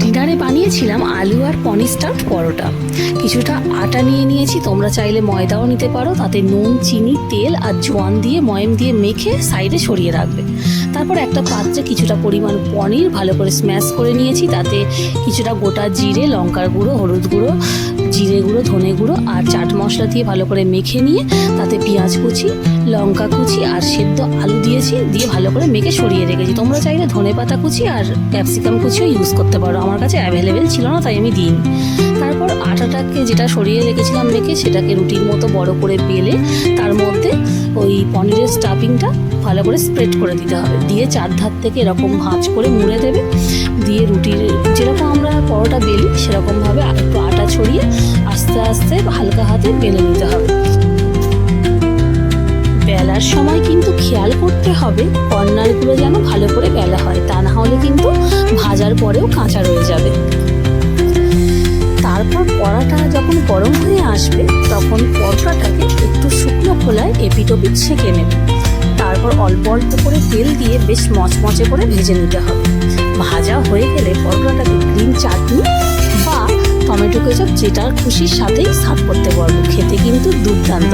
ডিনারে বানিয়েছিলাম আলু আর পনির স্টাফড পরোটা। কিছুটা আটা নিয়ে নিয়েছি, তোমরা চাইলে ময়দাও নিতে পারো। তাতে নুন, চিনি, তেল আর জোয়ান দিয়ে ময়ম দিয়ে মেখে সাইডে সরিয়ে রাখবে। তারপর একটা পাত্রে কিছুটা পরিমাণ পনির ভালো করে স্ম্যাশ করে নিয়েছি। তাতে কিছুটা গোটা জিরে, লঙ্কার গুঁড়ো, হলুদ গুঁড়ো, জিরে গুঁড়ো, ধনে গুঁড়ো আর চাট মশলা দিয়ে ভালো করে মেখে নিয়ে তাতে পেঁয়াজ কুচি, লঙ্কা কুচি আর সেদ্ধ আলু দিয়েছি, দিয়ে ভালো করে মেখে সরিয়ে রেখেছি। তোমরা চাইলে ধনেপাতা কুচি আর ক্যাপসিকাম কুচিও ইউজ করতে পারো, আমার কাছে অ্যাভেলেবেল ছিল না তাই আমি দিইনি। তারপর আটাটাকে যেটা সরিয়ে রেখেছিলাম মেখে, সেটাকে রুটির মতো বড় করে বেলে তার মধ্যে ওই পনিরের স্টাফিংটা ভালো করে স্প্রেড করে দিতে হবে। দিয়ে চারধার থেকে এরকম ভাঁজ করে মুড়ে দেবে। দিয়ে রুটির যেরকম আমরা পরোটা বেলি সেরকমভাবে একটু আটা ছড়িয়ে আস্তে আস্তে হালকা হাতে বেলে নিতে হবে। বেলার সময় কিন্তু খেয়াল করতে হবে কর্নারগুলো যেন ভালো করে বেলা হয়, তা না হলে কিন্তু ভাজার পরেও কাঁচা রয়ে যাবে। তারপর পরোটা যখন গরম হয়ে আসবে তখন পরোটাটাকে একটু শুকনো খোলায় এপিটোপিট সেঁকে নেবে। তারপর অল্প অল্প করে তেল দিয়ে বেশ মচমচে করে ভেজে নিতে হবে। ভাজা হয়ে গেলে পরোটাটাকে গ্রিন চাটনি বা টমেটো কেচাপ যেটার খুশির সাথেই সার্ভ করতে পারবো। খেতে কিন্তু দুর্দান্ত